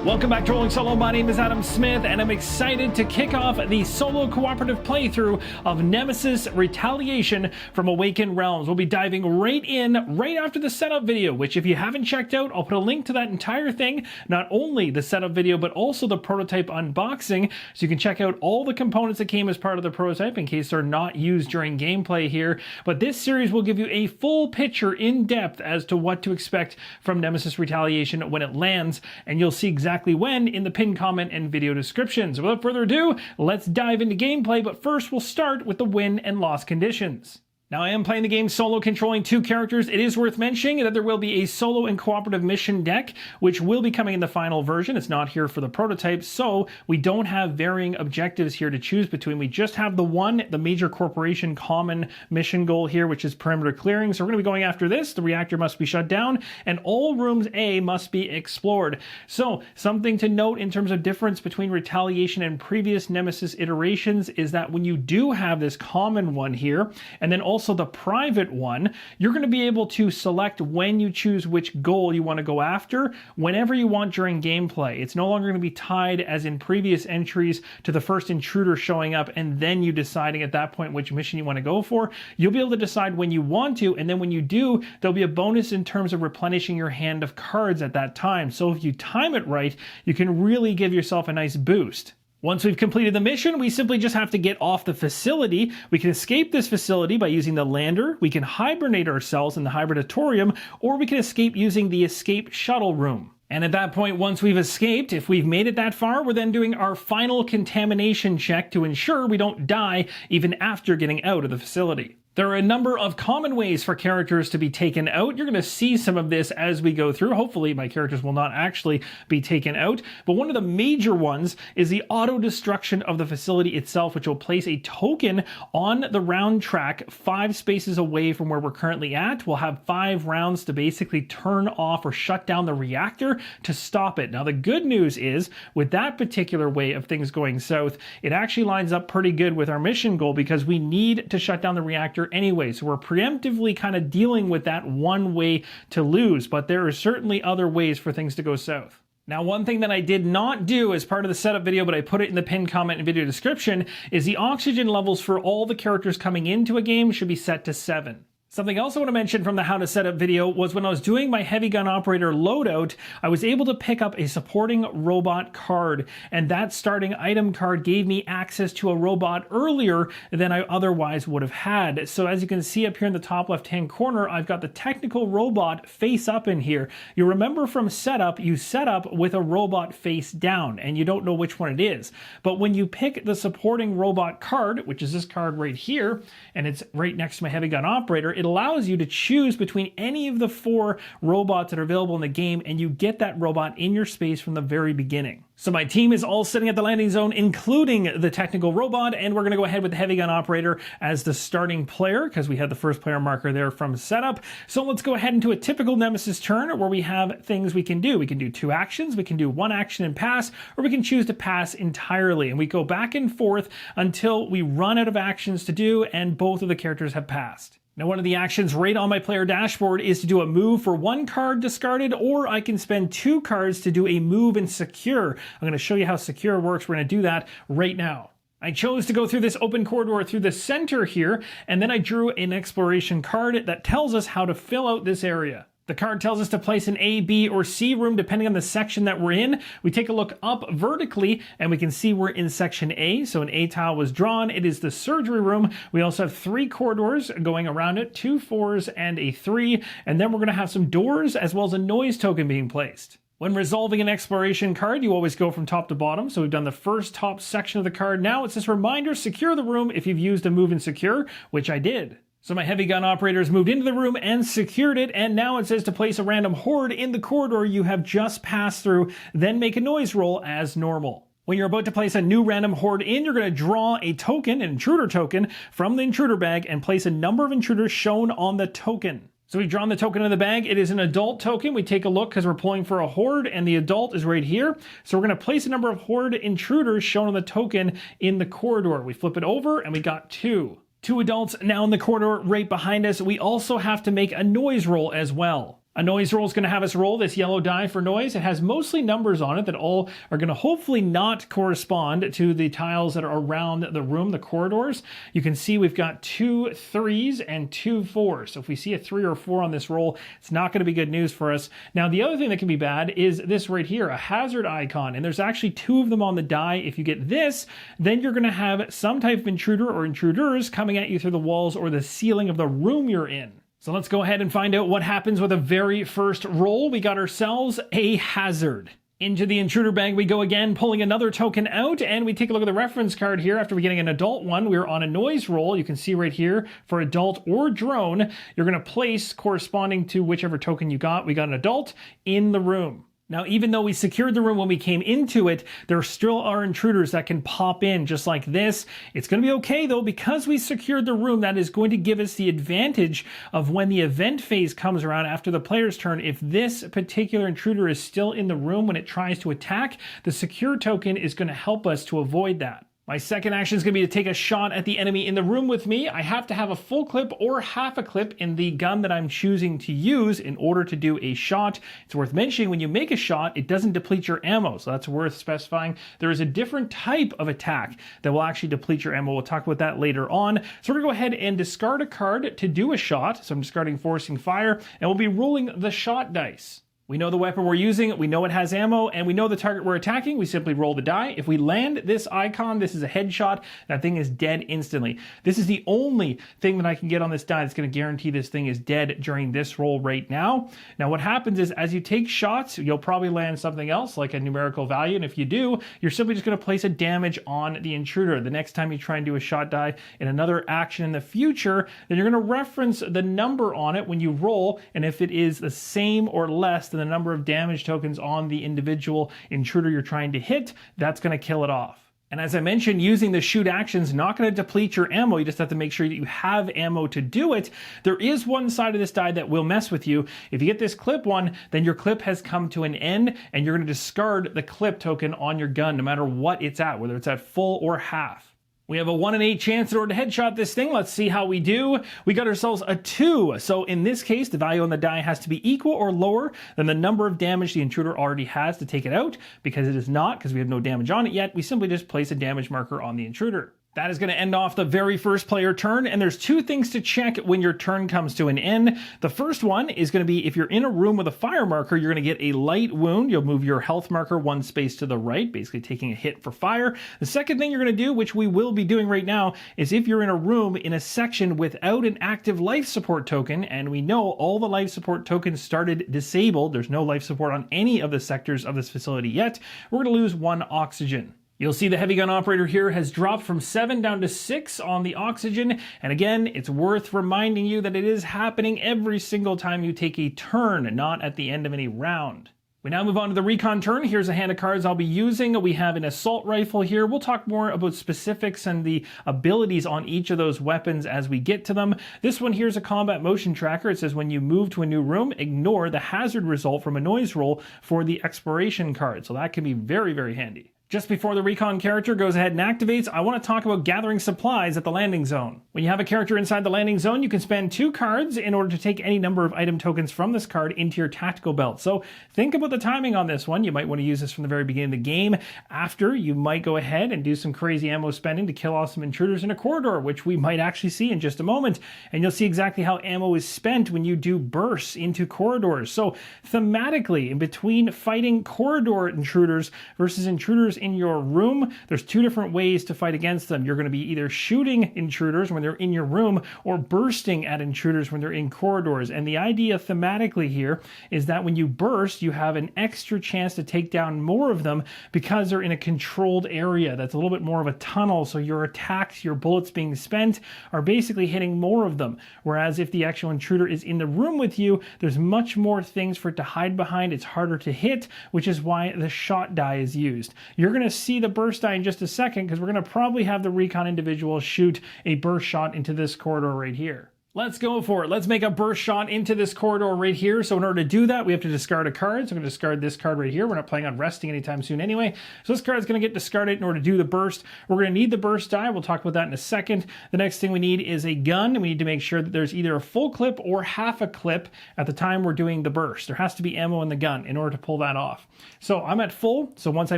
Welcome back to Rolling Solo. My name is Adam Smith, and I'm excited to kick off the solo cooperative playthrough of Nemesis Retaliation from Awaken Realms. We'll be diving right in right after the setup video, which if you haven't checked out, I'll put a link to that entire thing, not only the setup video, but also the prototype unboxing, so you can check out all the components that came as part of the prototype in case they're not used during gameplay here. But this series will give you a full picture in depth as to what to expect from Nemesis Retaliation when it lands, and you'll see exactly when in the pinned comment and video descriptions. So without further ado, let's dive into gameplay, but first we'll start with the win and loss conditions. Now, I am playing the game solo, controlling two characters. It is worth mentioning that there will be a solo and cooperative mission deck, which will be coming in the final version. It's not here for the prototype, so we don't have varying objectives here to choose between. We just have the one, the major corporation common mission goal here, which is perimeter clearing. So we're going to be going after this. The reactor must be shut down, and all rooms A must be explored. So something to note in terms of difference between Retaliation and previous Nemesis iterations is that when you do have this common one here, and then also the private one, you're going to be able to select when you choose which goal you want to go after whenever you want during gameplay. It's no longer going to be tied, as in previous entries, to the first intruder showing up and then you deciding at that point which mission you want to go for. You'll be able to decide when you want to, and then when you do, there'll be a bonus in terms of replenishing your hand of cards at that time. So if you time it right, you can really give yourself a nice boost. Once we've completed the mission, we simply just have to get off the facility. We can escape this facility by using the lander, we can hibernate ourselves in the hibernatorium, or we can escape using the escape shuttle room. And at that point, once we've escaped, if we've made it that far, we're then doing our final contamination check to ensure we don't die even after getting out of the facility. There are a number of common ways for characters to be taken out. You're going to see some of this as we go through. Hopefully my characters will not actually be taken out. But one of the major ones is the auto-destruction of the facility itself, which will place a token on the round track 5 spaces away from where we're currently at. We'll have 5 rounds to basically turn off or shut down the reactor to stop it. Now the good news is, with that particular way of things going south, it actually lines up pretty good with our mission goal because we need to shut down the reactor anyway, so we're preemptively kind of dealing with that one way to lose, but there are certainly other ways for things to go south. Now, one thing that I did not do as part of the setup video, but I put it in the pinned comment and video description, is the oxygen levels for all the characters coming into a game should be set to 7. Something else I want to mention from the how to set up video was when I was doing my heavy gun operator loadout, I was able to pick up a supporting robot card, and that starting item card gave me access to a robot earlier than I otherwise would have had. So as you can see up here in the top left hand corner, I've got the technical robot face up in here. You remember from setup, you set up with a robot face down and you don't know which one it is. But when you pick the supporting robot card, which is this card right here, and it's right next to my heavy gun operator, it allows you to choose between any of the 4 robots that are available in the game, and you get that robot in your space from the very beginning. So my team is all sitting at the landing zone, including the technical robot, and we're going to go ahead with the heavy gun operator as the starting player because we had the first player marker there from setup. So let's go ahead into a typical Nemesis turn where we have things we can do. We can do 2 actions, we can do 1 action and pass, or we can choose to pass entirely. And we go back and forth until we run out of actions to do and both of the characters have passed. Now, one of the actions right on my player dashboard is to do a move for 1 card discarded, or I can spend 2 cards to do a move and secure. I'm going to show you how secure works. We're going to do that right now. I chose to go through this open corridor through the center here, and then I drew an exploration card that tells us how to fill out this area. The card tells us to place an A, B, or C room depending on the section that we're in. We take a look up vertically and we can see we're in section A. So an A tile was drawn. It is the surgery room. We also have 3 corridors going around it, 2 4s and a 3. And then we're going to have some doors as well as a noise token being placed. When resolving an exploration card, you always go from top to bottom. So we've done the first top section of the card. Now it's this reminder, secure the room if you've used a move and secure, which I did. So my heavy gun operators moved into the room and secured it, and now it says to place a random horde in the corridor you have just passed through, then make a noise roll as normal. When you're about to place a new random horde in, you're going to draw a token, an intruder token, from the intruder bag and place a number of intruders shown on the token. So we've drawn the token in the bag. It is an adult token. We take a look because we're pulling for a horde, and the adult is right here. So we're going to place a number of horde intruders shown on the token in the corridor. We flip it over, and we got 2. 2 adults now in the corridor right behind us. We also have to make a noise roll as well. A noise roll is going to have us roll this yellow die for noise. It has mostly numbers on it that all are going to hopefully not correspond to the tiles that are around the room, the corridors. You can see we've got 2 3s and 2 4s. So if we see a 3 or 4 on this roll, it's not going to be good news for us. Now, the other thing that can be bad is this right here, a hazard icon. And there's actually 2 of them on the die. If you get this, then you're going to have some type of intruder or intruders coming at you through the walls or the ceiling of the room you're in. So let's go ahead and find out what happens with the very first roll. We got ourselves a hazard. Into the intruder bag we go again, pulling another token out, and we take a look at the reference card here. After we getting an adult one, we're on a noise roll. You can see right here, for adult or drone, you're going to place corresponding to whichever token you got. We got an adult in the room. Now, even though we secured the room when we came into it, there still are intruders that can pop in just like this. It's going to be okay, though, because we secured the room. That is going to give us the advantage of when the event phase comes around after the player's turn. If this particular intruder is still in the room when it tries to attack, the secure token is going to help us to avoid that. My second action is going to be to take a shot at the enemy in the room with me. I have to have a full clip or half a clip in the gun that I'm choosing to use in order to do a shot. It's worth mentioning when you make a shot, it doesn't deplete your ammo, so that's worth specifying. There is a different type of attack that will actually deplete your ammo. We'll talk about that later on. So we're going to go ahead and discard a card to do a shot. So I'm discarding Forcing Fire, and we'll be rolling the shot dice. We know the weapon we're using, we know it has ammo, and we know the target we're attacking. We simply roll the die. If we land this icon, this is a headshot, that thing is dead instantly. This is the only thing that I can get on this die that's going to guarantee this thing is dead during this roll right now. Now what happens is as you take shots, you'll probably land something else like a numerical value, and if you do, you're simply just going to place a damage on the intruder. The next time you try and do a shot die in another action in the future, then you're going to reference the number on it when you roll, and if it is the same or less than the number of damage tokens on the individual intruder you're trying to hit, that's going to kill it off. And as I mentioned, using the shoot action is not going to deplete your ammo. You just have to make sure that you have ammo to do it. There is one side of this die that will mess with you. If you get this clip one, then your clip has come to an end, and you're going to discard the clip token on your gun, no matter what it's at, whether it's at full or half. We have a 1 in 8 chance in order to headshot this thing. Let's see how we do. We got ourselves a 2. So in this case, the value on the die has to be equal or lower than the number of damage the intruder already has to take it out. Because it is not, because we have no damage on it yet, we simply just place a damage marker on the intruder. That is going to end off the very first player turn, and there's 2 things to check when your turn comes to an end. The first one is going to be if you're in a room with a fire marker, you're going to get a light wound. You'll move your health marker 1 space to the right, basically taking a hit for fire. The second thing you're going to do, which we will be doing right now, is if you're in a room in a section without an active life support token, and we know all the life support tokens started disabled, there's no life support on any of the sectors of this facility yet, we're going to lose 1 oxygen. You'll see the heavy gun operator here has dropped from 7 down to 6 on the oxygen. And again, it's worth reminding you that it is happening every single time you take a turn, not at the end of any round. We now move on to the recon turn. Here's a hand of cards I'll be using. We have an assault rifle here. We'll talk more about specifics and the abilities on each of those weapons as we get to them. This one here is a combat motion tracker. It says when you move to a new room, ignore the hazard result from a noise roll for the exploration card. So that can be very, very handy. Just before the recon character goes ahead and activates, I want to talk about gathering supplies at the landing zone. When you have a character inside the landing zone, you can spend 2 cards in order to take any number of item tokens from this card into your tactical belt. So think about the timing on this one. You might want to use this from the very beginning of the game. After, you might go ahead and do some crazy ammo spending to kill off some intruders in a corridor, which we might actually see in just a moment. And you'll see exactly how ammo is spent when you do bursts into corridors. So thematically, in between fighting corridor intruders versus intruders in your room, there's 2 different ways to fight against them. You're going to be either shooting intruders when they're in your room or bursting at intruders when they're in corridors. And the idea thematically here is that when you burst, you have an extra chance to take down more of them because they're in a controlled area that's a little bit more of a tunnel. So your attacks, your bullets being spent are basically hitting more of them. Whereas if the actual intruder is in the room with you, there's much more things for it to hide behind. It's harder to hit, which is why the shot die is used. You're going to see the burst die in just a second because we're going to probably have the recon individual shoot a burst shot into this corridor right here. Let's go for it. Let's make a burst shot into this corridor right here. So in order to do that, we have to discard a card. So I'm going to discard this card right here. We're not planning on resting anytime soon anyway. So this card is going to get discarded in order to do the burst. We're going to need the burst die. We'll talk about that in a second. The next thing we need is a gun. We need to make sure that there's either a full clip or half a clip at the time we're doing the burst. There has to be ammo in the gun in order to pull that off. So I'm at full. So once I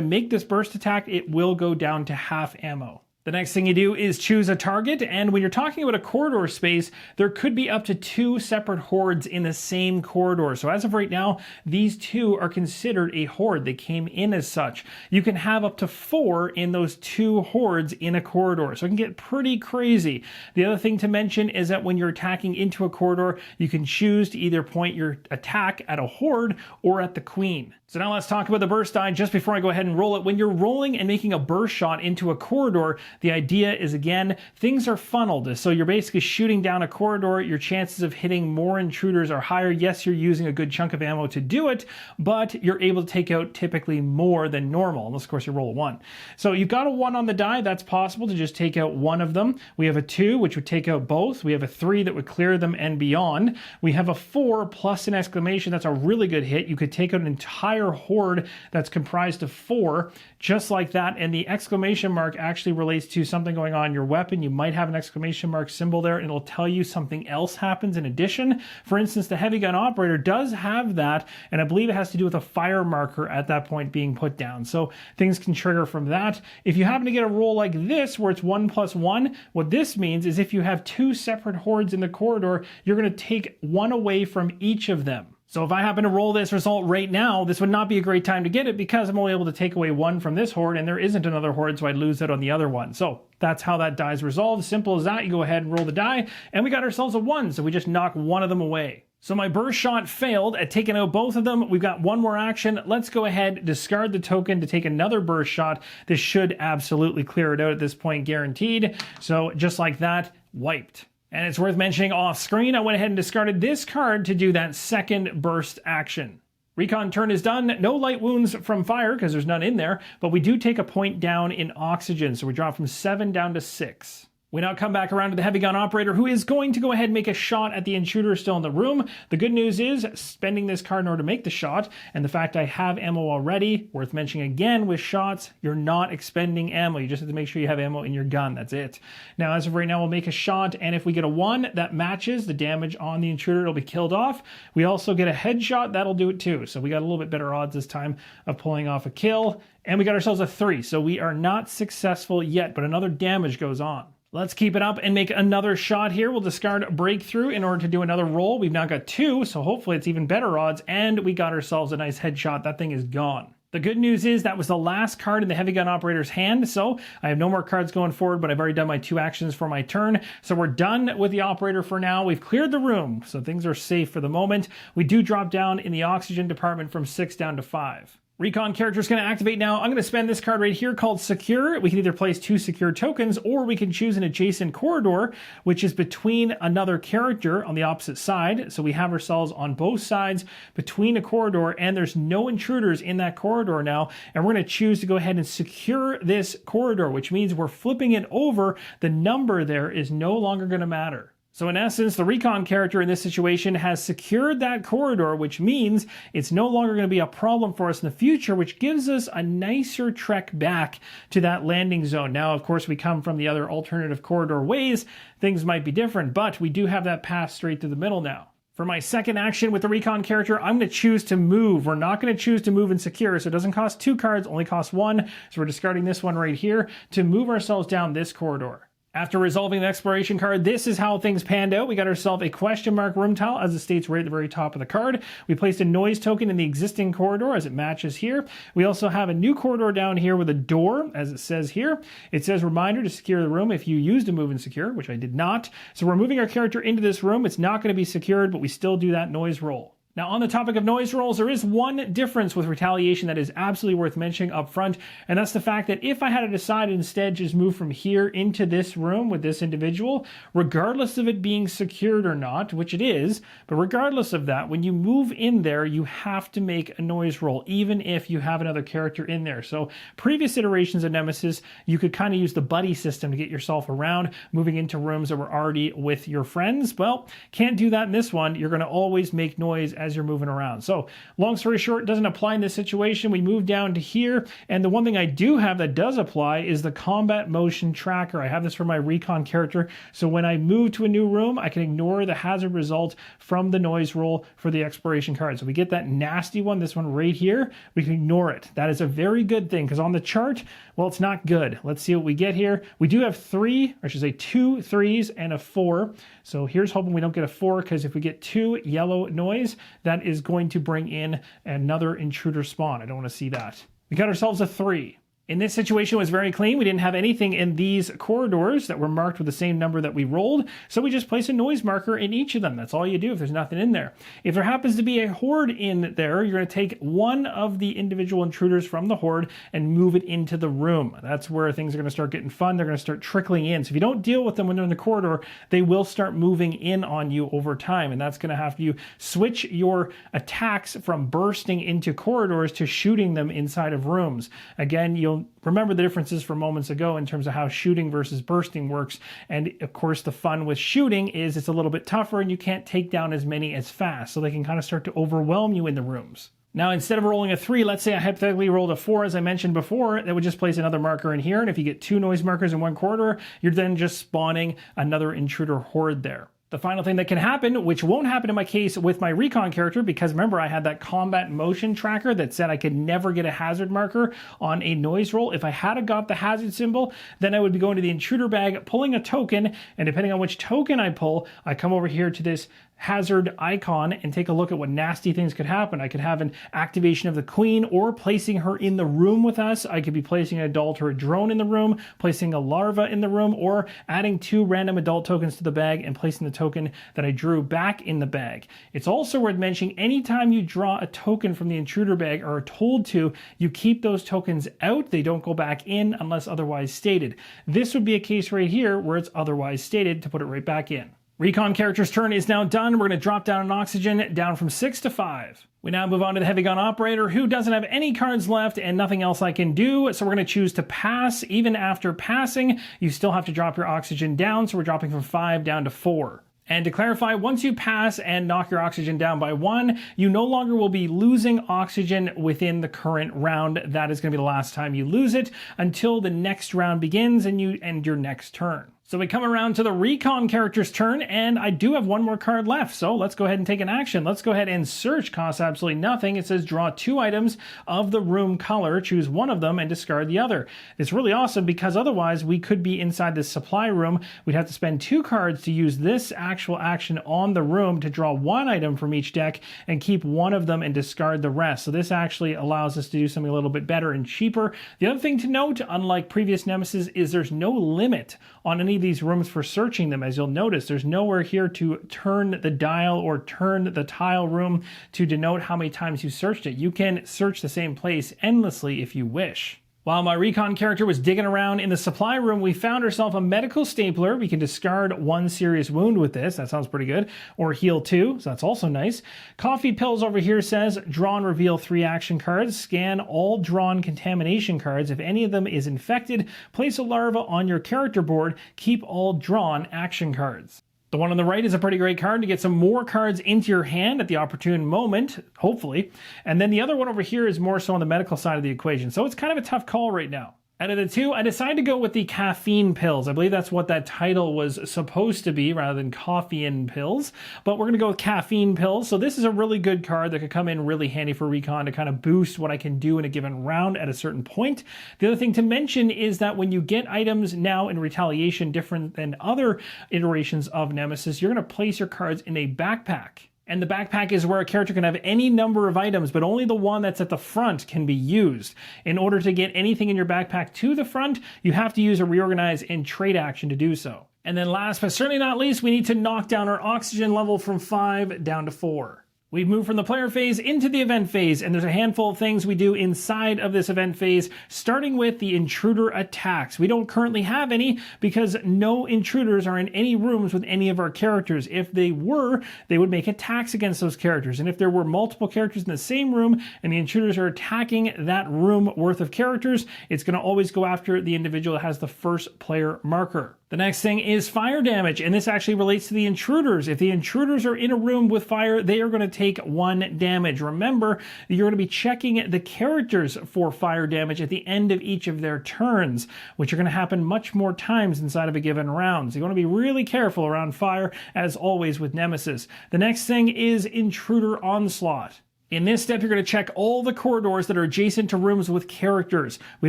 make this burst attack, it will go down to half ammo. The next thing you do is choose a target, and when you're talking about a corridor space, there could be up to 2 separate hordes in the same corridor. So as of right now, these 2 are considered a horde. They came in as such. You can have up to 4 in those 2 hordes in a corridor, so it can get pretty crazy. The other thing to mention is that when you're attacking into a corridor, you can choose to either point your attack at a horde or at the queen. So now let's talk about the burst die just before I go ahead and roll it. When you're rolling and making a burst shot into a corridor, the idea is, again, things are funneled. So you're basically shooting down a corridor. Your chances of hitting more intruders are higher. Yes, you're using a good chunk of ammo to do it, but you're able to take out typically more than normal, unless, of course, you roll a 1. So you've got a 1 on the die. That's possible to just take out one of them. We have a 2, which would take out both. We have a 3 that would clear them and beyond. We have a 4 plus an exclamation. That's a really good hit. You could take out an entire horde that's comprised of 4, just like that. And the exclamation mark actually relates to something going on in your weapon. You might have an exclamation mark symbol there, and it'll tell you something else happens in addition. For instance, the heavy gun operator does have that, and I believe it has to do with a fire marker at that point being put down. So things can trigger from that. If you happen to get a roll like this, where it's 1 plus 1, what this means is if you have 2 separate hordes in the corridor, you're going to take 1 away from each of them. So if I happen to roll this result right now, this would not be a great time to get it because I'm only able to take away 1 from this horde and there isn't another horde, so I'd lose it on the other one. So that's how that die is resolved. Simple as that. You go ahead and roll the die, and we got ourselves a 1, so we just knock one of them away. So my burst shot failed at taking out both of them. We've got one more action. Let's go ahead, discard the token to take another burst shot. This should absolutely clear it out at this point, guaranteed. So just like that, wiped. And it's worth mentioning off screen, I went ahead and discarded this card to do that second burst action. Recon turn is done. No light wounds from fire because there's none in there, but we do take a point down in oxygen. So we drop from 7 down to 6. We now come back around to the heavy gun operator, who is going to go ahead and make a shot at the intruder still in the room. The good news is spending this card in order to make the shot, and the fact I have ammo already, worth mentioning again with shots, you're not expending ammo. You just have to make sure you have ammo in your gun. That's it. Now, as of right now, we'll make a shot, and if we get a 1, that matches the damage on the intruder. It'll be killed off. We also get a headshot. That'll do it too. So we got a little bit better odds this time of pulling off a kill, and we got ourselves a 3. So we are not successful yet, but another damage goes on. Let's keep it up and make another shot here. We'll discard Breakthrough in order to do another roll. We've now got 2, so hopefully it's even better odds, and we got ourselves a nice headshot. That thing is gone. The good news is that was the last card in the heavy gun operator's hand, so I have no more cards going forward, but I've already done my 2 actions for my turn. So we're done with the operator for now. We've cleared the room, so things are safe for the moment. We do drop down in the oxygen department from 6 down to 5. Recon character is going to activate now. I'm going to spend this card right here called Secure. We can either place 2 secure tokens, or we can choose an adjacent corridor, which is between another character on the opposite side. So we have ourselves on both sides between a corridor, and there's no intruders in that corridor now. And we're going to choose to go ahead and secure this corridor, which means we're flipping it over. The number there is no longer going to matter. So in essence, the Recon character in this situation has secured that corridor, which means it's no longer going to be a problem for us in the future, which gives us a nicer trek back to that landing zone. Now, of course, we come from the other alternative corridor ways. Things might be different, but we do have that path straight through the middle now. For my second action with the Recon character, I'm going to choose to move. We're not going to choose to move and secure, so it doesn't cost 2 cards, only costs 1. So we're discarding this one right here to move ourselves down this corridor. After resolving the exploration card, this is how things panned out. We got ourselves a question mark room tile, as it states right at the very top of the card. We placed a noise token in the existing corridor, as it matches here. We also have a new corridor down here with a door, as it says here. It says reminder to secure the room if you used a move and secure, which I did not. So we're moving our character into this room. It's not going to be secured, but we still do that noise roll. Now, on the topic of noise rolls, there is one difference with Retaliation that is absolutely worth mentioning up front, and that's the fact that if I had to decide instead just move from here into this room with this individual, regardless of it being secured or not, which it is, but regardless of that, when you move in there, you have to make a noise roll, even if you have another character in there. So previous iterations of Nemesis, you could kind of use the buddy system to get yourself around, moving into rooms that were already with your friends. Well, can't do that in this one. You're going to always make noise as you're moving around. So long story short, it doesn't apply in this situation. We move down to here, and the one thing I do have that does apply is the combat motion tracker. I have this for my Recon character, so when I move to a new room, I can ignore the hazard result from the noise roll for the exploration card. So we get that nasty one, this one right here, we can ignore it. That is a very good thing, because on the chart, well, it's not good. Let's see what we get here. We do have 3, or I should say 2 3s and a 4. So here's hoping we don't get a 4, because if we get 2 yellow noise, that is going to bring in another intruder spawn. I don't want to see that. We got ourselves a 3. In this situation, it was very clean. We didn't have anything in these corridors that were marked with the same number that we rolled, so we just place a noise marker in each of them. That's all you do if there's nothing in there. If there happens to be a horde in there, you're going to take one of the individual intruders from the horde and move it into the room. That's where things are going to start getting fun. They're going to start trickling in. So if you don't deal with them when they're in the corridor, they will start moving in on you over time, and that's going to have you switch your attacks from bursting into corridors to shooting them inside of rooms. Again, you'll remember the differences from moments ago in terms of how shooting versus bursting works. And of course, the fun with shooting is it's a little bit tougher and you can't take down as many as fast. So they can kind of start to overwhelm you in the rooms. Now, instead of rolling a 3, let's say I hypothetically rolled a 4, as I mentioned before, that would just place another marker in here. And if you get 2 noise markers in one corridor, you're then just spawning another intruder horde there. The final thing that can happen, which won't happen in my case with my Recon character, because remember I had that combat motion tracker that said I could never get a hazard marker on a noise roll. If I had got the hazard symbol, then I would be going to the intruder bag, pulling a token, and depending on which token I pull, I come over here to this hazard icon and take a look at what nasty things could happen. I could have an activation of the queen, or placing her in the room with us. I could be placing an adult or a drone in the room, placing a larva in the room, or adding 2 random adult tokens to the bag and placing the token that I drew back in the bag. It's also worth mentioning, anytime you draw a token from the intruder bag or are told to, you keep those tokens out. They don't go back in unless otherwise stated. This would be a case right here where it's otherwise stated to put it right back in. Recon character's turn is now done. We're going to drop down an oxygen down from 6 to 5. We now move on to the heavy gun operator, who doesn't have any cards left and nothing else I can do. So we're going to choose to pass. Even after passing, you still have to drop your oxygen down. So we're dropping from 5 down to 4. And to clarify, once you pass and knock your oxygen down by 1, you no longer will be losing oxygen within the current round. That is going to be the last time you lose it until the next round begins and you end your next turn. So we come around to the Recon character's turn, and I do have one more card left, so let's go ahead and take an action. Let's go ahead and search. Costs absolutely nothing. It says draw 2 items of the room color, choose one of them, and discard the other. It's really awesome because otherwise we could be inside this supply room. We'd have to spend 2 cards to use this actual action on the room to draw 1 item from each deck and keep one of them and discard the rest. So this actually allows us to do something a little bit better and cheaper. The other thing to note, unlike previous Nemesis, is there's no limit on any of these rooms for searching them. As you'll notice, there's nowhere here to turn the dial or turn the tile room to denote how many times you searched it. You can search the same place endlessly if you wish. While my Recon character was digging around in the supply room, we found ourselves a medical stapler. We can discard 1 serious wound with this. That sounds pretty good. Or heal 2, so that's also nice. Coffee pills over here says draw and reveal 3 action cards. Scan all drawn contamination cards. If any of them is infected, place a larva on your character board. Keep all drawn action cards. The one on the right is a pretty great card to get some more cards into your hand at the opportune moment, hopefully. And then the other one over here is more so on the medical side of the equation. So it's kind of a tough call right now. Out of the 2, I decided to go with the caffeine pills. I believe that's what that title was supposed to be rather than coffee and pills. But we're going to go with caffeine pills. So this is a really good card that could come in really handy for Recon to kind of boost what I can do in a given round at a certain point. The other thing to mention is that when you get items now in Retaliation different than other iterations of Nemesis, you're going to place your cards in a backpack. And the backpack is where a character can have any number of items, but only the one that's at the front can be used. In order to get anything in your backpack to the front, you have to use a reorganize and trade action to do so. And then last but certainly not least, we need to knock down our oxygen level from 5 down to 4. We've moved from the player phase into the event phase, and there's a handful of things we do inside of this event phase, starting with the intruder attacks. We don't currently have any because no intruders are in any rooms with any of our characters. If they were, they would make attacks against those characters. And if there were multiple characters in the same room and the intruders are attacking that room worth of characters, it's going to always go after the individual that has the first player marker. The next thing is fire damage, and this actually relates to the intruders. If the intruders are in a room with fire, they are going to take 1 damage. Remember, you're going to be checking the characters for fire damage at the end of each of their turns, which are going to happen much more times inside of a given round. So you want to be really careful around fire, as always with Nemesis. The next thing is intruder onslaught. In this step, you're going to check all the corridors that are adjacent to rooms with characters. We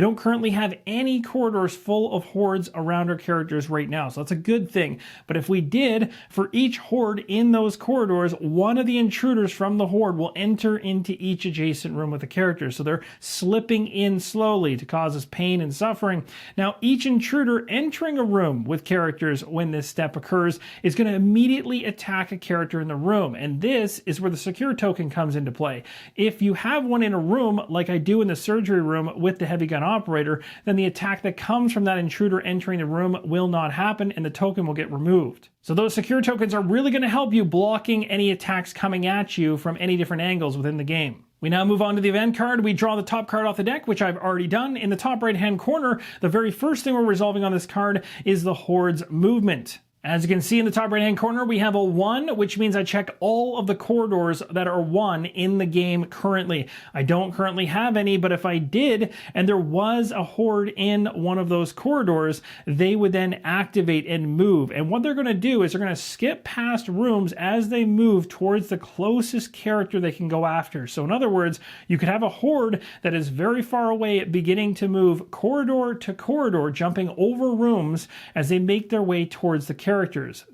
don't currently have any corridors full of hordes around our characters right now, so that's a good thing. But if we did, for each horde in those corridors, one of the intruders from the horde will enter into each adjacent room with the characters. So they're slipping in slowly to cause us pain and suffering. Now, each intruder entering a room with characters when this step occurs is going to immediately attack a character in the room. And this is where the secure token comes into play. If you have one in a room, like I do in the surgery room with the heavy gun operator, then the attack that comes from that intruder entering the room will not happen and the token will get removed. So those secure tokens are really going to help you blocking any attacks coming at you from any different angles within the game. We now move on to the event card. We draw the top card off the deck, which I've already done. In the top right-hand corner, the very first thing we're resolving on this card is the horde's movement. As you can see in the top right-hand corner, we have a 1, which means I check all of the corridors that are 1 in the game currently. I don't currently have any, but if I did, and there was a horde in one of those corridors, they would then activate and move. And what they're going to do is they're going to skip past rooms as they move towards the closest character they can go after. So in other words, you could have a horde that is very far away beginning to move corridor to corridor, jumping over rooms as they make their way towards the characters.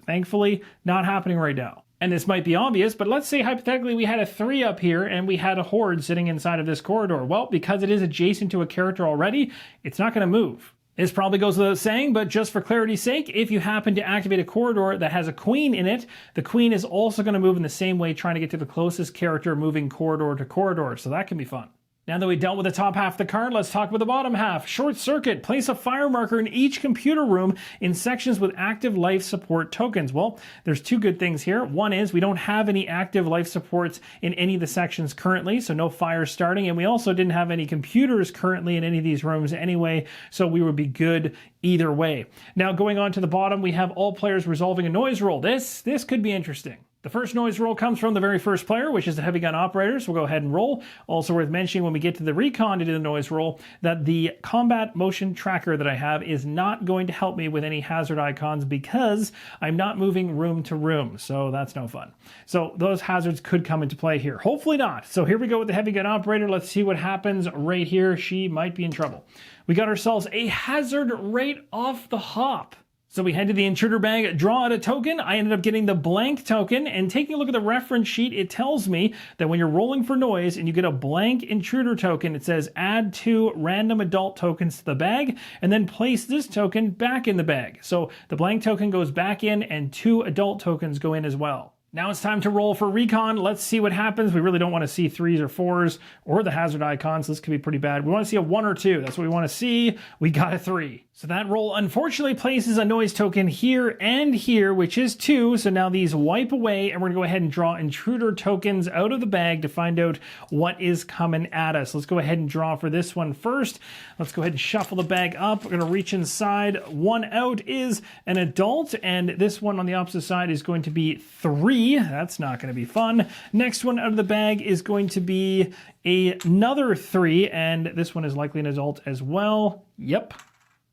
Thankfully, not happening right now. And this might be obvious, but let's say hypothetically we had a 3 up here and we had a horde sitting inside of this corridor. Well, because it is adjacent to a character already, it's not going to move. This probably goes without saying, but just for clarity's sake, if you happen to activate a corridor that has a queen in it, the queen is also going to move in the same way, trying to get to the closest character moving corridor to corridor. So that can be fun. Now that we dealt with the top half of the card, let's talk about the bottom half. Short circuit. Place a fire marker in each computer room in sections with active life support tokens. Well, there's 2 good things here. One is we don't have any active life supports in any of the sections currently, so no fire starting. And we also didn't have any computers currently in any of these rooms anyway, so we would be good either way. Now going on to the bottom, we have all players resolving a noise roll. This could be interesting. The first noise roll comes from the very first player, which is the heavy gun operator, so we'll go ahead and roll. Also worth mentioning when we get to the Recon to do the noise roll, that the combat motion tracker that I have is not going to help me with any hazard icons because I'm not moving room to room, so that's no fun. So those hazards could come into play here. Hopefully not. So here we go with the heavy gun operator. Let's see what happens right here. She might be in trouble. We got ourselves a hazard right off the hop. So we head to the intruder bag, draw out a token. I ended up getting the blank token, and taking a look at the reference sheet, it tells me that when you're rolling for noise and you get a blank intruder token, it says add 2 random adult tokens to the bag, and then place this token back in the bag. So the blank token goes back in, and 2 adult tokens go in as well. Now it's time to roll for Recon. Let's see what happens. We really don't want to see 3s or 4s or the hazard icons. This could be pretty bad. We want to see a 1 or 2. That's what we want to see. We got a 3. So that roll unfortunately places a noise token here and here, which is 2. So now these wipe away, and we're going to go ahead and draw intruder tokens out of the bag to find out what is coming at us. Let's go ahead and draw for this one first. Let's go ahead and shuffle the bag up. We're going to reach inside. 1 out is an adult, and this one on the opposite side is going to be 3. That's not going to be fun. Next one out of the bag is going to be another 3, and this one is likely an adult as well. Yep.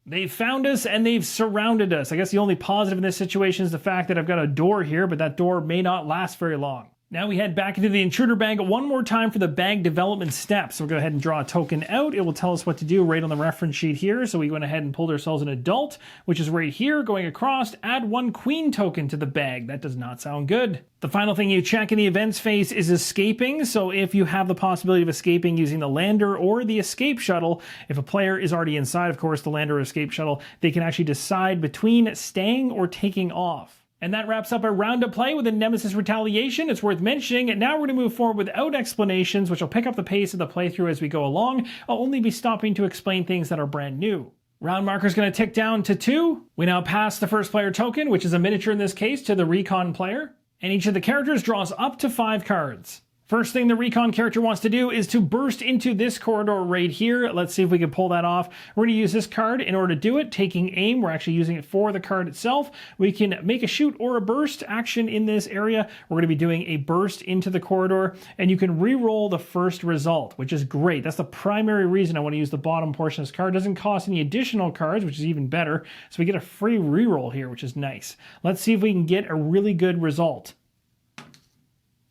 They've found us and they've surrounded us. I guess the only positive in this situation is the fact that I've got a door here, but that door may not last very long. Now we head back into the intruder bag one more time for the bag development steps. So we'll go ahead and draw a token out. It will tell us what to do right on the reference sheet here. So we went ahead and pulled ourselves an adult, which is right here, going across, add 1 queen token to the bag. That does not sound good. The final thing you check in the events phase is escaping. So if you have the possibility of escaping using the lander or the escape shuttle, if a player is already inside, of course, the lander or escape shuttle, they can actually decide between staying or taking off. And that wraps up our round of play with the Nemesis Retaliation. It's worth mentioning. Now we're going to move forward without explanations, which will pick up the pace of the playthrough as we go along. I'll only be stopping to explain things that are brand new. Round marker is going to tick down to 2. We now pass the first player token, which is a miniature in this case, to the Recon player. And each of the characters draws up to 5 cards. First thing the Recon character wants to do is to burst into this corridor right here. Let's see if we can pull that off. We're going to use this card in order to do it. Taking aim, we're actually using it for the card itself. We can make a shoot or a burst action in this area. We're going to be doing a burst into the corridor, and you can re-roll the first result, which is great. That's the primary reason I want to use the bottom portion of this card. It doesn't cost any additional cards, which is even better. So we get a free re-roll here, which is nice. Let's see if we can get a really good result.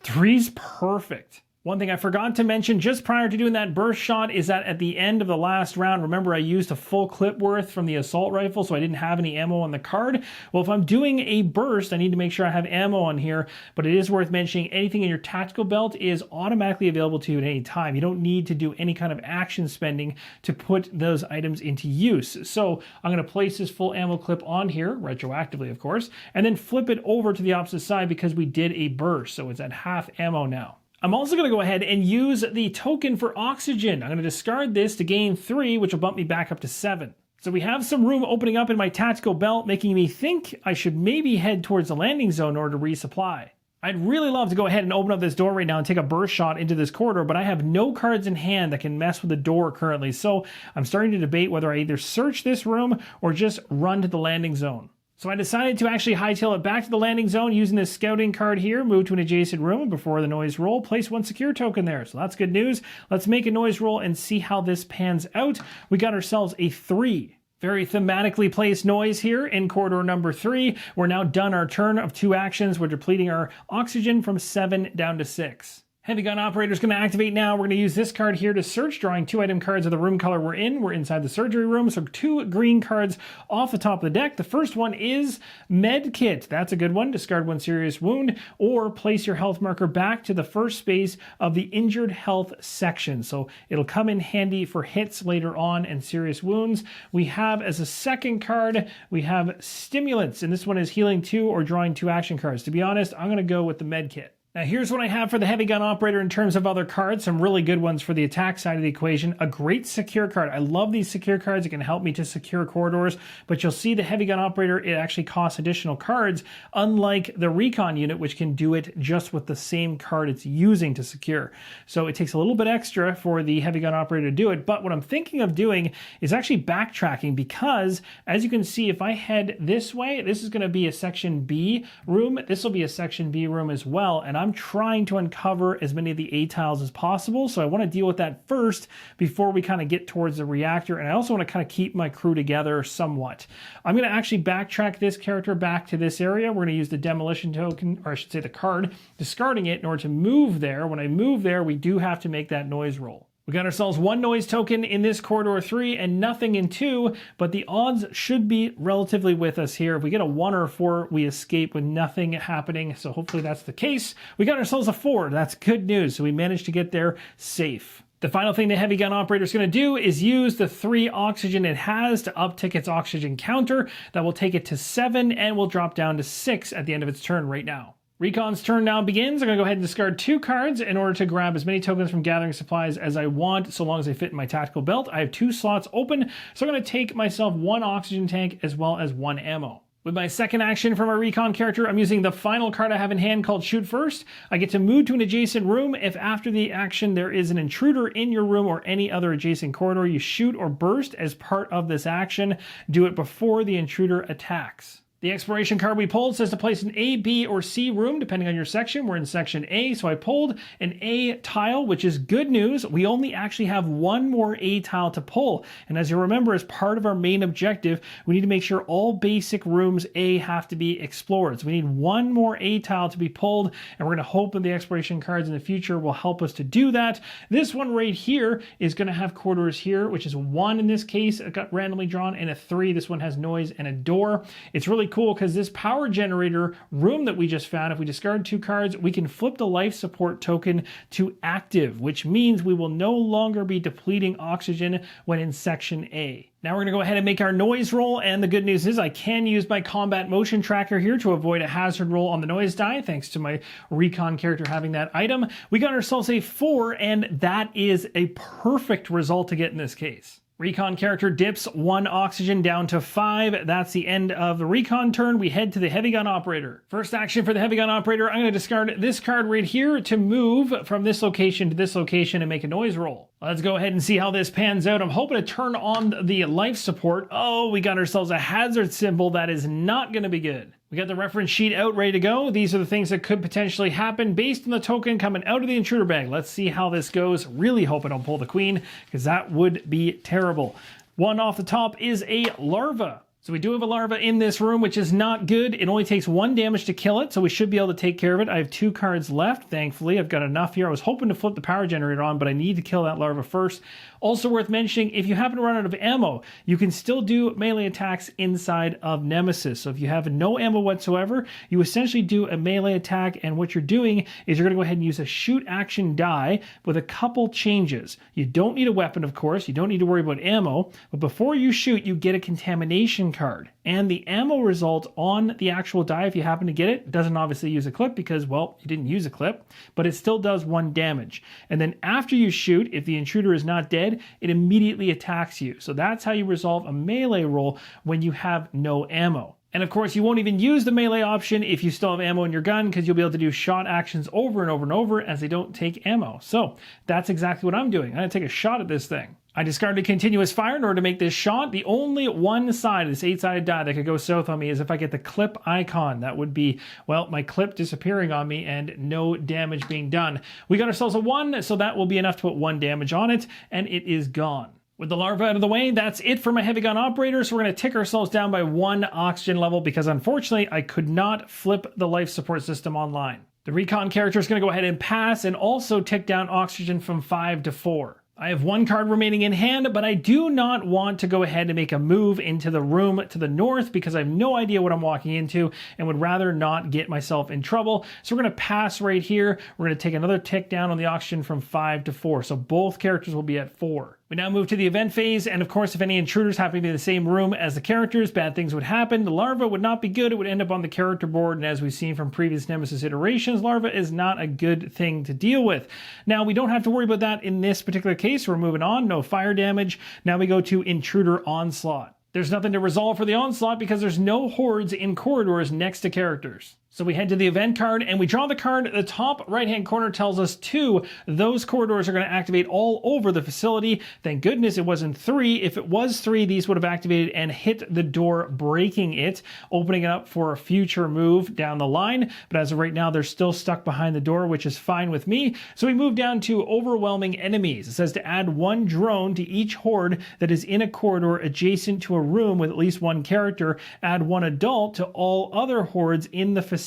3's perfect. One thing I forgot to mention just prior to doing that burst shot is that at the end of the last round, remember I used a full clip worth from the assault rifle, so I didn't have any ammo on the card. Well, if I'm doing a burst, I need to make sure I have ammo on here, but it is worth mentioning anything in your tactical belt is automatically available to you at any time. You don't need to do any kind of action spending to put those items into use. So I'm going to place this full ammo clip on here, retroactively of course, and then flip it over to the opposite side because we did a burst, so it's at half ammo now. I'm also going to go ahead and use the token for oxygen. I'm going to discard this to gain 3, which will bump me back up to 7. So we have some room opening up in my tactical belt, making me think I should maybe head towards the landing zone in order to resupply. I'd really love to go ahead and open up this door right now and take a burst shot into this corridor, but I have no cards in hand that can mess with the door currently. So I'm starting to debate whether I either search this room or just run to the landing zone. So I decided to actually hightail it back to the landing zone using this scouting card here, move to an adjacent room, and before the noise roll, place 1 secure token there. So that's good news. Let's make a noise roll and see how this pans out. We got ourselves a 3. Very thematically placed noise here in corridor number 3. We're now done our turn of 2 actions. We're depleting our oxygen from 7 down to 6. Heavy gun operator is going to activate now. We're going to use this card here to search, drawing 2 item cards of the room color we're in. We're inside the surgery room, so 2 green cards off the top of the deck. The first one is Med Kit. That's a good one. Discard 1 serious wound, or place your health marker back to the first space of the injured health section. So it'll come in handy for hits later on and serious wounds. We have as a second card, we have Stimulants, and this one is healing 2 or drawing 2 action cards. To be honest, I'm going to go with the Med Kit. Now here's what I have for the heavy gun operator in terms of other cards, some really good ones for the attack side of the equation. A great secure card. I love these secure cards. It can help me to secure corridors, but you'll see the heavy gun operator, it actually costs additional cards, unlike the Recon unit, which can do it just with the same card it's using to secure. So it takes a little bit extra for the heavy gun operator to do it, but what I'm thinking of doing is actually backtracking because, as you can see, if I head this way, this is going to be a Section B room. This will be a Section B room as well, and I'm trying to uncover as many of the A tiles as possible, so I want to deal with that first before we kind of get towards the reactor, and I also want to kind of keep my crew together somewhat. I'm going to actually backtrack this character back to this area. We're going to use the demolition token, or I should say the card, discarding it in order to move there. When I move there, we do have to make that noise roll. We got ourselves 1 noise token in this corridor 3 and nothing in 2, but the odds should be relatively with us here. If we get a 1 or a 4, we escape with nothing happening, so hopefully that's the case. We got ourselves a 4. That's good news, so we managed to get there safe. The final thing the heavy gun operator is going to do is use the 3 oxygen it has to uptick its oxygen counter. That will take it to 7 and will drop down to 6 at the end of its turn right now. Recon's turn now begins. I'm going to go ahead and discard 2 cards in order to grab as many tokens from gathering supplies as I want, so long as they fit in my tactical belt. I have 2 slots open, so I'm going to take myself 1 oxygen tank as well as 1 ammo. With my second action from our Recon character, I'm using the final card I have in hand called Shoot First. I get to move to an adjacent room. If after the action there is an intruder in your room or any other adjacent corridor, you shoot or burst as part of this action. Do it before the intruder attacks. The exploration card we pulled says to place an A, B, or C room, depending on your section. We're in section A, so I pulled an A tile, which is good news. We only actually have 1 more A tile to pull. And as you remember, as part of our main objective, we need to make sure all basic rooms A have to be explored. So we need 1 more A tile to be pulled, and we're going to hope that the exploration cards in the future will help us to do that. This one right here is going to have corridors here, which is 1 in this case. It got randomly drawn, and a 3. This one has noise and a door. It's really cool because this power generator room that we just found, if we discard 2 cards, we can flip the life support token to active, which means we will no longer be depleting oxygen when in Section A. Now we're going to go ahead and make our noise roll, and the good news is I can use my combat motion tracker here to avoid a hazard roll on the noise die, thanks to my Recon character having that item. We got ourselves a 4, and that is a perfect result to get in this case. Recon character dips 1 oxygen down to 5. That's the end of the Recon turn. We head to the heavy gun operator. First action for the heavy gun operator, I'm going to discard this card right here to move from this location to this location and make a noise roll. Let's go ahead and see how this pans out. I'm hoping to turn on the life support. Oh, we got ourselves a hazard symbol. That is not going to be good. We got the reference sheet out, ready to go. These are the things that could potentially happen based on the token coming out of the intruder bag. Let's see how this goes. Really hope I don't pull the queen, because that would be terrible. 1 off the top is a larva. So we do have a larva in this room, which is not good. It only takes 1 damage to kill it, so we should be able to take care of it. I have 2 cards left, thankfully. I've got enough here. I was hoping to flip the power generator on, but I need to kill that larva first. Also worth mentioning, if you happen to run out of ammo, you can still do melee attacks inside of Nemesis. So if you have no ammo whatsoever, you essentially do a melee attack, and what you're doing is you're going to go ahead and use a shoot action die with a couple changes. You don't need a weapon, of course. You don't need to worry about ammo, but before you shoot, you get a contamination card. And the ammo result on the actual die, if you happen to get it, doesn't obviously use a clip because, well, you didn't use a clip, but it still does 1 damage. And then after you shoot, if the intruder is not dead, it immediately attacks you. So that's how you resolve a melee roll when you have no ammo. And of course, you won't even use the melee option if you still have ammo in your gun, because you'll be able to do shot actions over and over and over as they don't take ammo. So that's exactly what I'm doing. I'm going to take a shot at this thing. I discarded continuous fire in order to make this shot. The only one side of this 8-sided die that could go south on me is if I get the clip icon. That would be, well, my clip disappearing on me and no damage being done. We got ourselves a 1, so that will be enough to put 1 damage on it, and it is gone. With the larva out of the way, that's it for my heavy gun operator, so we're going to tick ourselves down by 1 oxygen level because unfortunately I could not flip the life support system online. The Recon character is going to go ahead and pass and also tick down oxygen from 5 to 4. I have 1 card remaining in hand, but I do not want to go ahead and make a move into the room to the north because I have no idea what I'm walking into and would rather not get myself in trouble. So we're going to pass right here. We're going to take another tick down on the oxygen from 5 to 4. So both characters will be at 4. We now move to the event phase, and of course, if any intruders happen to be in the same room as the characters, bad things would happen. The larva would not be good. It would end up on the character board, and as we've seen from previous Nemesis iterations, larva is not a good thing to deal with. Now, we don't have to worry about that in this particular case. We're moving on. No fire damage. Now we go to intruder onslaught. There's nothing to resolve for the onslaught because there's no hordes in corridors next to characters. So we head to the event card and we draw the card. The top right-hand corner tells us 2. Those corridors are going to activate all over the facility. Thank goodness it wasn't 3. If it was 3, these would have activated and hit the door, breaking it, opening it up for a future move down the line. But as of right now, they're still stuck behind the door, which is fine with me. So we move down to overwhelming enemies. It says to add 1 drone to each horde that is in a corridor adjacent to a room with at least 1 character. Add 1 adult to all other hordes in the facility.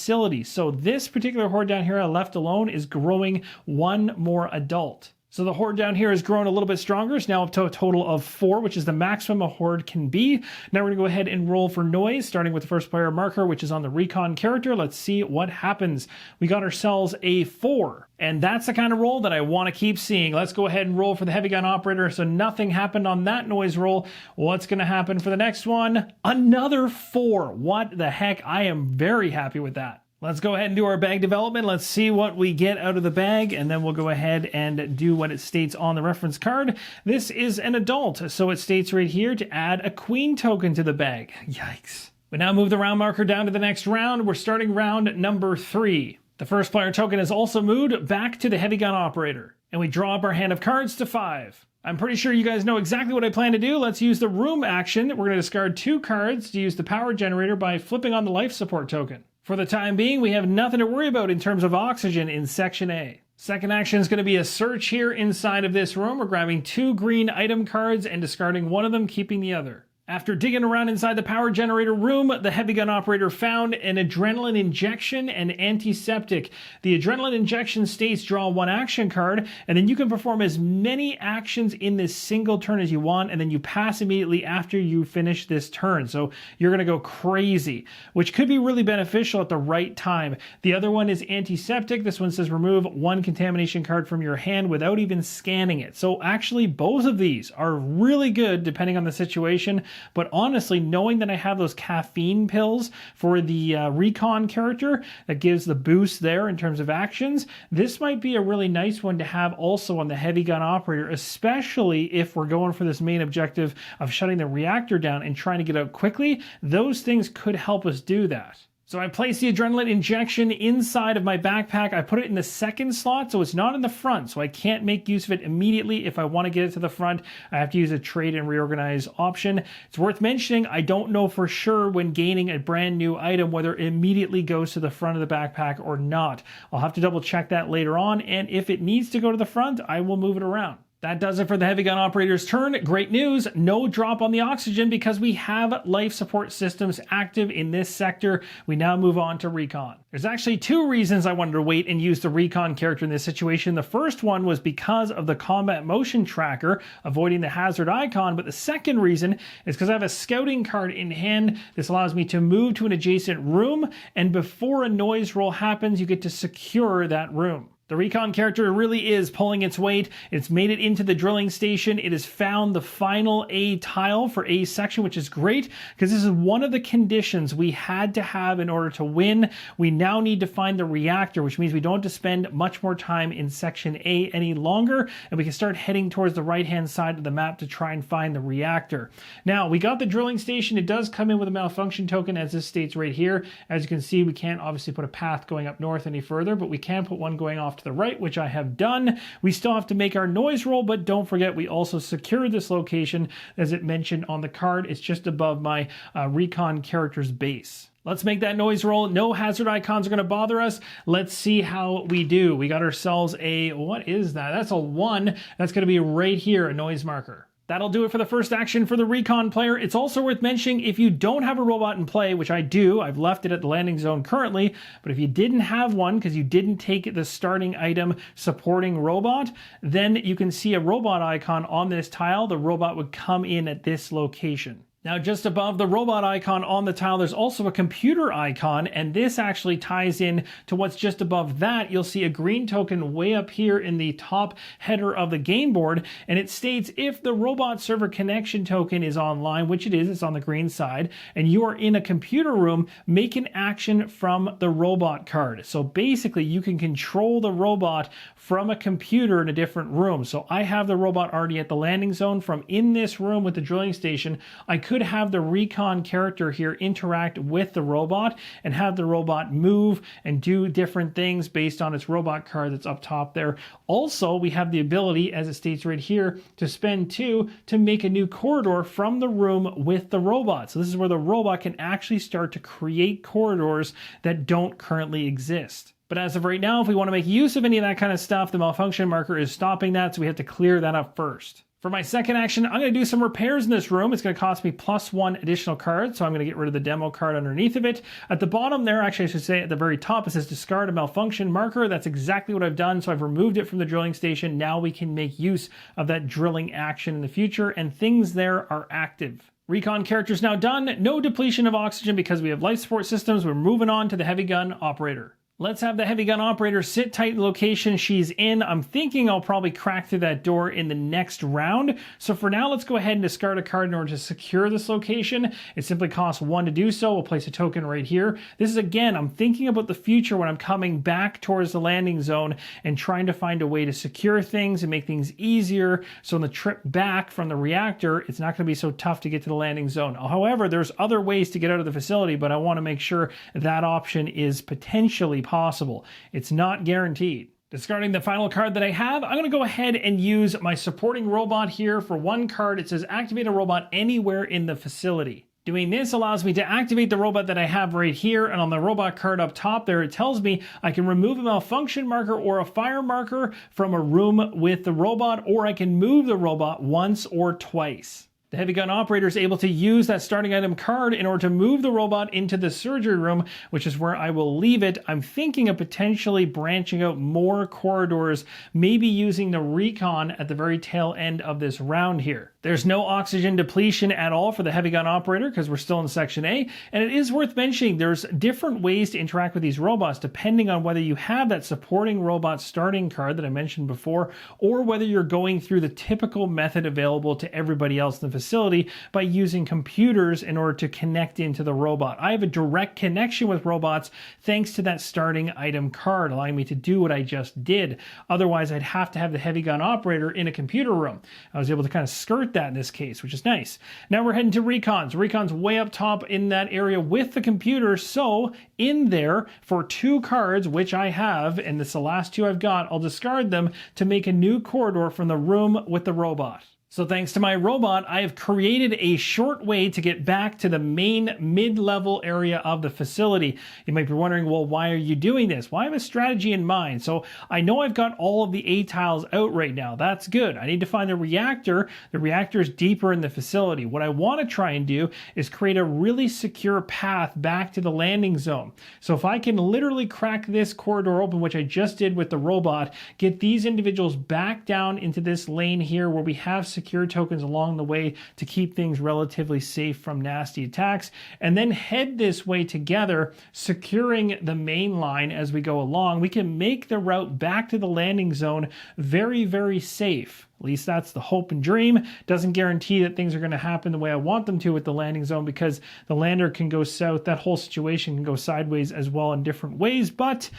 So this particular horde down here I left alone is growing 1 more adult. So the horde down here has grown a little bit stronger. It's now up to a total of 4, which is the maximum a horde can be. Now we're going to go ahead and roll for noise, starting with the first player marker, which is on the Recon character. Let's see what happens. We got ourselves a 4. And that's the kind of roll that I want to keep seeing. Let's go ahead and roll for the heavy gun operator. So nothing happened on that noise roll. What's going to happen for the next one? Another 4. What the heck? I am very happy with that. Let's go ahead and do our bag development. Let's see what we get out of the bag, and then we'll go ahead and do what it states on the reference card. This is an adult, so it states right here to add a queen token to the bag. Yikes. We now move the round marker down to the next round. We're starting round number 3. The first player token is also moved back to the heavy gun operator, and we draw up our hand of cards to 5. I'm pretty sure you guys know exactly what I plan to do. Let's use the room action. We're going to discard 2 cards to use the power generator by flipping on the life support token. For the time being, we have nothing to worry about in terms of oxygen in Section A. Second action is going to be a search here inside of this room. We're grabbing 2 green item cards and discarding 1 of them, keeping the other. After digging around inside the power generator room, the heavy gun operator found an adrenaline injection and antiseptic. The adrenaline injection states draw 1 action card, and then you can perform as many actions in this single turn as you want, and then you pass immediately after you finish this turn. So you're going to go crazy, which could be really beneficial at the right time. The other one is antiseptic. This one says remove 1 contamination card from your hand without even scanning it. So actually both of these are really good depending on the situation. But honestly, knowing that I have those caffeine pills for the Recon character that gives the boost there in terms of actions, this might be a really nice one to have also on the heavy gun operator, especially if we're going for this main objective of shutting the reactor down and trying to get out quickly. Those things could help us do that. So I placed the adrenaline injection inside of my backpack. I put it in the second slot, so it's not in the front, so I can't make use of it immediately. If I want to get it to the front, I have to use a trade and reorganize option. It's worth mentioning, I don't know for sure when gaining a brand new item whether it immediately goes to the front of the backpack or not. I'll have to double check that later on, and if it needs to go to the front, I will move it around. That does it for the heavy gun operator's turn. Great news, no drop on the oxygen because we have life support systems active in this sector. We now move on to Recon. There's actually 2 reasons I wanted to wait and use the Recon character in this situation. The first one was because of the combat motion tracker, avoiding the hazard icon, but the second reason is because I have a scouting card in hand. This allows me to move to an adjacent room, and before a noise roll happens, you get to secure that room. The Recon character really is pulling its weight. It's made it into the drilling station. It has found the final A tile for A section, which is great because this is one of the conditions we had to have in order to win. We now need to find the reactor, which means we don't have to spend much more time in section A any longer, and we can start heading towards the right-hand side of the map to try and find the reactor. Now, we got the drilling station. It does come in with a malfunction token, as this states right here. As you can see, we can't obviously put a path going up north any further, but we can put one going off to the right, which I have done. We still have to make our noise roll, but don't forget we also secured this location as it mentioned on the card. It's just above my Recon character's base. Let's make that noise roll. No hazard icons are going to bother us. Let's see how we do. We got ourselves a, what is that? That's a 1. That's going to be right here, a noise marker. That'll do it for the first action for the Recon player. It's also worth mentioning if you don't have a robot in play, which I do, I've left it at the landing zone currently, but if you didn't have one because you didn't take the starting item supporting robot, then you can see a robot icon on this tile. The robot would come in at this location. Now, just above the robot icon on the tile, there's also a computer icon, and this actually ties in to what's just above that. You'll see a green token way up here in the top header of the game board, and it states if the robot server connection token is online, which it is, it's on the green side, and you are in a computer room, make an action from the robot card. So basically, you can control the robot from a computer in a different room. So I have the robot already at the landing zone. From in this room with the drilling station, I could have the Recon character here interact with the robot and have the robot move and do different things based on its robot card that's up top there. Also, we have the ability, as it states right here, to spend 2 to make a new corridor from the room with the robot. So this is where the robot can actually start to create corridors that don't currently exist. But as of right now, if we want to make use of any of that kind of stuff, the malfunction marker is stopping that, so we have to clear that up first. For my second action, I'm going to do some repairs in this room. It's going to cost me +1 additional card, so I'm going to get rid of the demo card underneath of it. At the bottom there, actually I should say at the very top, it says discard a malfunction marker. That's exactly what I've done, so I've removed it from the drilling station. Now we can make use of that drilling action in the future, and things there are active. Recon character's now done. No depletion of oxygen because we have life support systems. We're moving on to the heavy gun operator. Let's have the heavy gun operator sit tight in the location she's in. I'm thinking I'll probably crack through that door in the next round. So for now, let's go ahead and discard a card in order to secure this location. It simply costs 1 to do so. We'll place a token right here. This is, again, I'm thinking about the future when I'm coming back towards the landing zone and trying to find a way to secure things and make things easier. So on the trip back from the reactor, it's not going to be so tough to get to the landing zone. However, there's other ways to get out of the facility, but I want to make sure that option is potentially possible. It's not guaranteed. Discarding the final card that I have, I'm going to go ahead and use my supporting robot here for 1 card. It says activate a robot anywhere in the facility. Doing this allows me to activate the robot that I have right here, and on the robot card up top there, it tells me I can remove a malfunction marker or a fire marker from a room with the robot, or I can move the robot once or twice. The heavy gun operator is able to use that starting item card in order to move the robot into the surgery room, which is where I will leave it. I'm thinking of potentially branching out more corridors, maybe using the Recon at the very tail end of this round here. There's no oxygen depletion at all for the heavy gun operator because we're still in section A, and it is worth mentioning there's different ways to interact with these robots depending on whether you have that supporting robot starting card that I mentioned before, or whether you're going through the typical method available to everybody else in the facility by using computers in order to connect into the robot. I have a direct connection with robots thanks to that starting item card, allowing me to do what I just did. Otherwise, I'd have to have the heavy gun operator in a computer room. I was able to kind of skirt that in this case, which is nice. Now we're heading to Recons. Recon's way up top in that area with the computer, so in there for 2 cards, which I have, and it's the last 2 I've got, I'll discard them to make a new corridor from the room with the robot. So thanks to my robot, I have created a short way to get back to the main mid-level area of the facility. You might be wondering, well, why are you doing this? Well, I have a strategy in mind. So I know I've got all of the A tiles out right now. That's good. I need to find the reactor. The reactor is deeper in the facility. What I want to try and do is create a really secure path back to the landing zone. So if I can literally crack this corridor open, which I just did with the robot, get these individuals back down into this lane here where we have secure tokens along the way to keep things relatively safe from nasty attacks, and then head this way together, securing the main line as we go along, we can make the route back to the landing zone very, very safe. At least that's the hope and dream. Doesn't guarantee that things are going to happen the way I want them to with the landing zone because the lander can go south. That whole situation can go sideways as well in different ways, but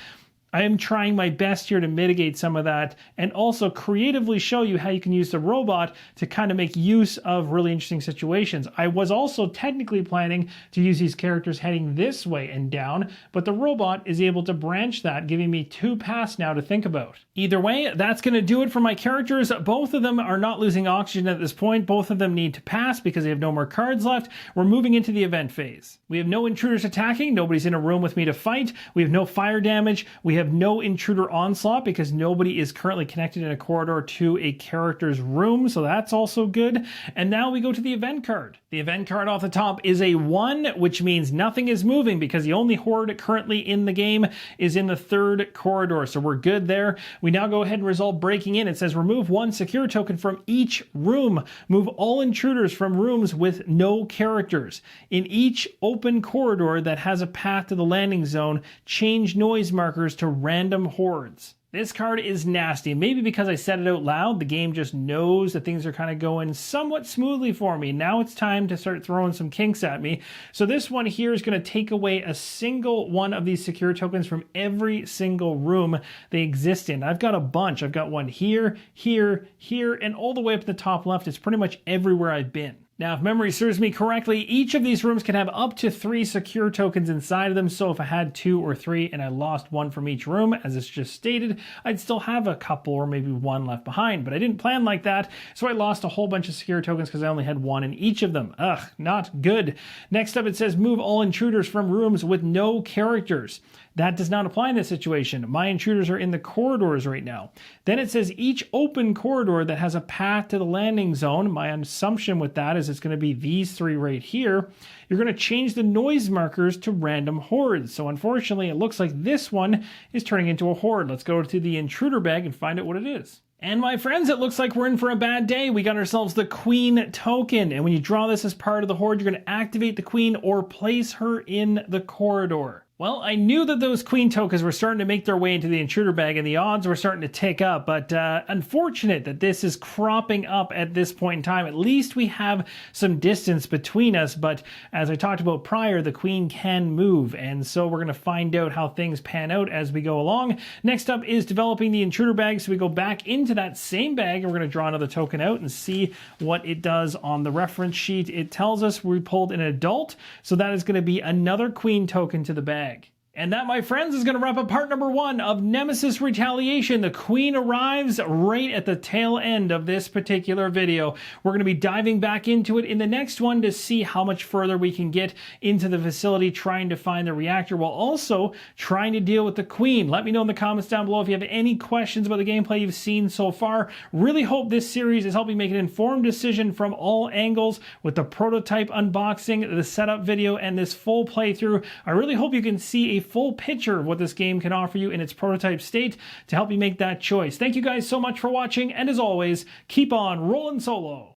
I am trying my best here to mitigate some of that and also creatively show you how you can use the robot to kind of make use of really interesting situations. I was also technically planning to use these characters heading this way and down, but the robot is able to branch that, giving me 2 paths now to think about. Either way, that's going to do it for my characters. Both of them are not losing oxygen at this point. Both of them need to pass because they have no more cards left. We're moving into the event phase. We have no intruders attacking. Nobody's in a room with me to fight. We have no fire damage. We have no intruder onslaught because nobody is currently connected in a corridor to a character's room, so that's also good. And now we go to the event card. The event card off the top is a 1, which means nothing is moving because the only horde currently in the game is in the 3rd corridor, so we're good there. We now go ahead and resolve breaking in. It says remove 1 secure token from each room. Move all intruders from rooms with no characters. In each open corridor that has a path to the landing zone, change noise markers to random hordes. This card is nasty. Maybe because I said it out loud, the game just knows that things are kind of going somewhat smoothly for me. Now it's time to start throwing some kinks at me. So this one here is going to take away a single one of these secure tokens from every single room they exist in. I've got a bunch. I've got one here, here, here, and all the way up to the top left. It's pretty much everywhere I've been. Now, if memory serves me correctly, each of these rooms can have up to 3 secure tokens inside of them, so if I had 2 or 3 and I lost 1 from each room, as it's just stated, I'd still have a couple or maybe 1 left behind, but I didn't plan like that, so I lost a whole bunch of secure tokens because I only had 1 in each of them. Ugh, not good. Next up, it says move all intruders from rooms with no characters. That does not apply in this situation. My intruders are in the corridors right now. Then it says each open corridor that has a path to the landing zone. My assumption with that is it's going to be these 3 right here. You're going to change the noise markers to random hordes. So unfortunately, it looks like this one is turning into a horde. Let's go to the intruder bag and find out what it is. And my friends, it looks like we're in for a bad day. We got ourselves the Queen token. And when you draw this as part of the horde, you're going to activate the Queen or place her in the corridor. Well, I knew that those Queen tokens were starting to make their way into the intruder bag and the odds were starting to tick up, but unfortunate that this is cropping up at this point in time. At least we have some distance between us, but as I talked about prior, the Queen can move, and so we're going to find out how things pan out as we go along. Next up is developing the intruder bag, so we go back into that same bag and we're going to draw another token out and see what it does on the reference sheet. It tells us we pulled an adult, so that is going to be another Queen token to the bag. And that, my friends, is going to wrap up part number 1 of Nemesis Retaliation. The Queen arrives right at the tail end of this particular video. We're going to be diving back into it in the next one to see how much further we can get into the facility trying to find the reactor while also trying to deal with the Queen. Let me know in the comments down below if you have any questions about the gameplay you've seen so far. Really hope this series is helping make an informed decision from all angles with the prototype unboxing, the setup video, and this full playthrough. I really hope you can see a full picture of what this game can offer you in its prototype state to help you make that choice. Thank you guys so much for watching, and as always, keep on rolling solo.